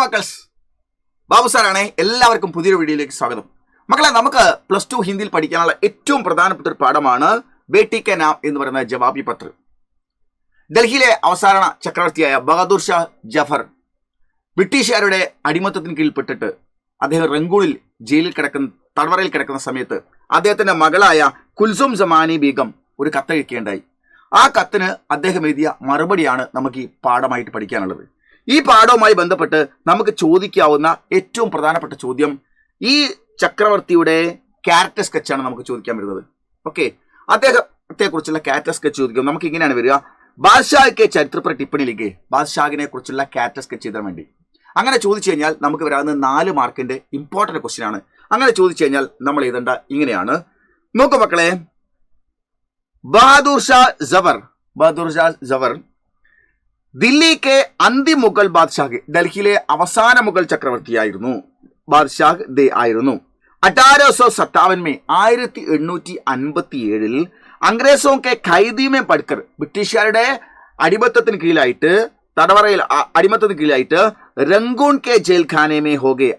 മക്കൾസ്, ബാബു സാറാണേ. എല്ലാവർക്കും പുതിയൊരു വീഡിയോയിലേക്ക് സ്വാഗതം. മക്കളെ, നമുക്ക് +2 ഹിന്ദിയിൽ പഠിക്കാനുള്ള ഏറ്റവും പ്രധാനപ്പെട്ട ഒരു പാഠമാണ് ബേട്ടി കെ നാം എന്ന് പറയുന്ന ജവാബി പത്ര. ഡൽഹിയിലെ അവസാന ചക്രവർത്തിയായ ബഹദൂർ ഷാ ജഫർ ബ്രിട്ടീഷുകാരുടെ അടിമത്തത്തിന് കീഴ്പ്പെട്ടിട്ട് അദ്ദേഹം റങ്കൂണിൽ തടവറയിൽ കിടക്കുന്ന സമയത്ത് അദ്ദേഹത്തിന്റെ മകളായ കുൽസും ജമാനി ബീഗം ഒരു കത്തയക്കുകയുണ്ടായി. ആ കത്തിന് അദ്ദേഹം എഴുതിയ മറുപടിയാണ് നമുക്ക് ഈ പാഠമായിട്ട് പഠിക്കാനുള്ളത്. ഈ പാഠവുമായി ബന്ധപ്പെട്ട് നമുക്ക് ചോദിക്കാവുന്ന ഏറ്റവും പ്രധാനപ്പെട്ട ചോദ്യം ഈ ചക്രവർത്തിയുടെ ക്യാരക്ടർ സ്കെച്ചാണ് നമുക്ക് ചോദിക്കാൻ വരുന്നത്. ഓക്കെ, അദ്ദേഹത്തെ കുറിച്ചുള്ള ക്യാരക്ടർ സ്കെച്ച് ചോദിക്കും. നമുക്ക് ഇങ്ങനെയാണ് വരിക: ബാദ്ഷാഹ് ചരിത്രപര ടിപ്പണിയിലേക്ക് ബാദ്ഷാഹിനെ കുറിച്ചുള്ള ക്യാരക്ടർ സ്കെച്ച് ചെയ്താൽ വേണ്ടി. അങ്ങനെ ചോദിച്ചു കഴിഞ്ഞാൽ നമുക്ക് വരാവുന്ന 4 മാർക്കിന്റെ ഇമ്പോർട്ടന്റ് ക്വസ്റ്റ്യൻ ആണ്. അങ്ങനെ ചോദിച്ചു കഴിഞ്ഞാൽ നമ്മൾ എഴുതേണ്ട ഇങ്ങനെയാണ്. നോക്കൂ മക്കളെ, ബഹദൂർ ഷാ ജഫർ ദില്ലിക്ക് അന്തിം മുഗൾ ബാദ്ഷാഹ്, ഡൽഹിയിലെ അവസാന മുഗൾ ചക്രവർത്തിയായിരുന്നു, ബാദ്ഷാഹ് ദേ ആയിരുന്നു. 1857 में 1857 അംഗ്രേസോ കെ ഖൈദീമെ പഠിക്കർ, ബ്രിട്ടീഷുകാരുടെ അടിമത്തത്തിന് കീഴിലായിട്ട് റങ്കൂൺ കെ ജയിൽ ഖാനേമേ ഹോഗെ,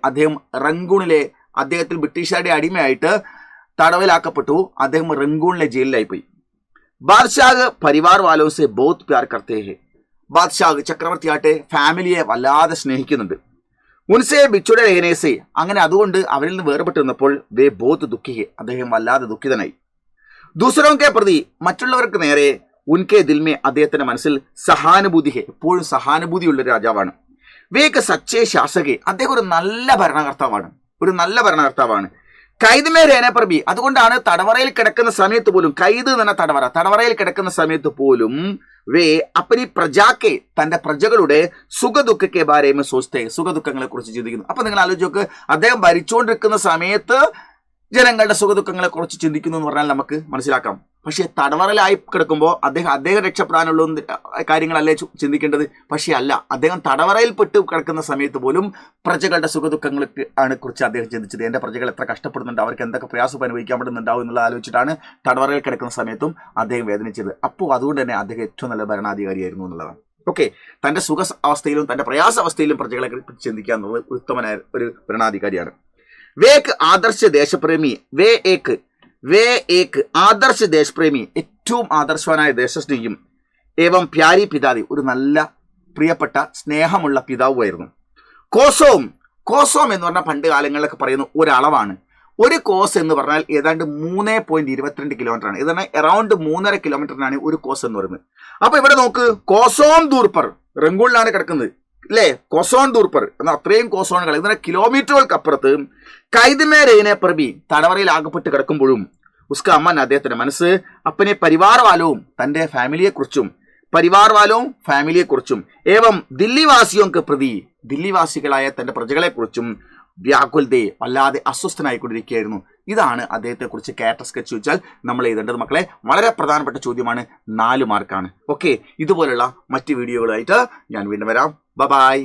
അദ്ദേഹത്തിൽ ബ്രിട്ടീഷുകാരുടെ അടിമയായിട്ട് തടവിലാക്കപ്പെട്ടു. അദ്ദേഹം റങ്കൂണിലെ ജയിലിലായി പോയി. ബാദ്ഷാഹ് പരിവാർ വാലോ സെ ബഹുത് പ്യാർ കർത്തേ ഹെ, ബാദ്ഷാഹ് ചക്രവർത്തിയാട്ടെ ഫാമിലിയെ വല്ലാതെ സ്നേഹിക്കുന്നുണ്ട്. ഉൻസെ ബിച്ചുടെ രഹനേസെ, അങ്ങനെ അതുകൊണ്ട് അവരിൽ നിന്ന് വേർപെട്ട് നിന്നപ്പോൾ വേ ബോത്ത് ദുഃഖിഹെ, അദ്ദേഹം വല്ലാതെ ദുഃഖിതനായി. ദൂസരോക്കെ പ്രതി, മറ്റുള്ളവർക്ക് നേരെ ഉൻകെ ദിൽമേ, അദ്ദേഹത്തിന്റെ മനസ്സിൽ സഹാനുഭൂതി ഹെ, എപ്പോഴും സഹാനുഭൂതിയുള്ള രാജാവാണ്. വേക്ക് സച്ചേ ശാസകെ, അദ്ദേഹം ഒരു നല്ല ഭരണകർത്താവാണ്. കൈദ്മേ രേനെ പ്രബി, അതുകൊണ്ടാണ് തടവറയിൽ കിടക്കുന്ന സമയത്ത് പോലും, കൈദ് എന്ന തടവറയിൽ കിടക്കുന്ന സമയത്ത് പോലും വേ അപ്പനി പ്രജാക്കെ, തന്റെ പ്രജകളുടെ സുഖദുഃഖക്കെ ബാരേമ സോച്ചത്തെ, സുഖദുഃഖങ്ങളെ കുറിച്ച് ചിന്തിക്കുന്നു. അപ്പൊ നിങ്ങൾ ആലോചിച്ച് നോക്ക്, അദ്ദേഹം ഭരിച്ചുകൊണ്ടിരിക്കുന്ന സമയത്ത് ജനങ്ങളുടെ സുഖദുഃഖങ്ങളെ കുറിച്ച് ചിന്തിക്കുന്നു എന്ന് പറഞ്ഞാൽ നമുക്ക് മനസ്സിലാക്കാം. പക്ഷെ തടവറയിലായി കിടക്കുമ്പോൾ അദ്ദേഹം രക്ഷപ്പെടാനുള്ള കാര്യങ്ങളല്ലേ ചിന്തിക്കേണ്ടത്. പക്ഷെ അല്ല, അദ്ദേഹം തടവറയിൽപ്പെട്ട് കിടക്കുന്ന സമയത്ത് പോലും പ്രജകളുടെ സുഖദുഃഖങ്ങളെ കുറിച്ച് അദ്ദേഹം ചിന്തിച്ചത്. എൻ്റെ പ്രജകൾ എത്ര കഷ്ടപ്പെടുന്നുണ്ട്, അവർക്ക് എന്തൊക്കെ പ്രയാസം അനുഭവിക്കാൻ പറ്റുന്നുണ്ടാവും എന്നുള്ളത് ആലോചിച്ചിട്ടാണ് തടവറയിൽ കിടക്കുന്ന സമയത്തും അദ്ദേഹം വേദനിച്ചത്. അപ്പോൾ അതുകൊണ്ട് തന്നെ അദ്ദേഹം ഏറ്റവും നല്ല ഭരണാധികാരിയായിരുന്നു എന്നുള്ളതാണ്. ഓക്കെ, തൻ്റെ സുഖ അവസ്ഥയിലും തൻ്റെ പ്രയാസ അവസ്ഥയിലും പ്രജകളെ കുറിച്ച് ചിന്തിക്കുക എന്നുള്ളത് ഉത്തമനായ ഒരു ഭരണാധികാരിയാണ്. വേക്ക് ആദർശ ദേശപ്രേമി, ആദർശ ദേശപ്രേമി, ഏറ്റവും ആദർശവാനായ ദേശസ്നേഹിയും ഏവം പ്യാരി പിതാതി, ഒരു നല്ല പ്രിയപ്പെട്ട സ്നേഹമുള്ള പിതാവുമായിരുന്നു. കോസോം എന്ന് പറഞ്ഞാൽ പണ്ട് കാലങ്ങളിലൊക്കെ പറയുന്ന ഒരളവാണ്. ഒരു കോസ് എന്ന് പറഞ്ഞാൽ ഏതാണ്ട് 3.22 കിലോമീറ്റർ ആണ്. ഇതാണ് അറൌണ്ട് 3.5 കിലോമീറ്ററിനാണ് ഒരു കോസ് എന്ന് പറയുന്നത്. അപ്പൊ ഇവിടെ നോക്ക്, കോസോം ദൂർപ്പർ, റങ്കൂണിലാണ് കിടക്കുന്നത് അല്ലേ, കോസോൺ ദൂർപ്പർ എന്ന അത്രയും കോസോണുകൾ, ഇതിനെ കിലോമീറ്ററുകൾക്കപ്പുറത്ത് കൈദ്മേ രേനെ പ്രബി, തടവറയിൽ ആകപ്പെട്ട് കിടക്കുമ്പോഴും ഉസ്ക അമ്മൻ, അദ്ദേഹത്തിന്റെ മനസ്സ് അപ്പനെ പരിവാർവാലവും, തന്റെ ഫാമിലിയെക്കുറിച്ചും ഏവം ദില്ലിവാസിയോക്ക് പ്രതി, ദില്ലിവാസികളായ തന്റെ പ്രജകളെക്കുറിച്ചും വ്യാകുൽദേ, വല്ലാതെ അസ്വസ്ഥനായിക്കൊണ്ടിരിക്കുകയായിരുന്നു. ഇതാണ് അദ്ദേഹത്തെക്കുറിച്ച് ക്യാരക്ടർ സ്കെച്ച് ചോദിച്ചാൽ നമ്മൾ എഴുതേണ്ടത്. മക്കളെ, വളരെ പ്രധാനപ്പെട്ട ചോദ്യമാണ്, 4 മാർക്കാണ്. ഓക്കെ, ഇതുപോലുള്ള മറ്റ് വീഡിയോകളായിട്ട് ഞാൻ വീണ്ടും വരാം. ബൈ.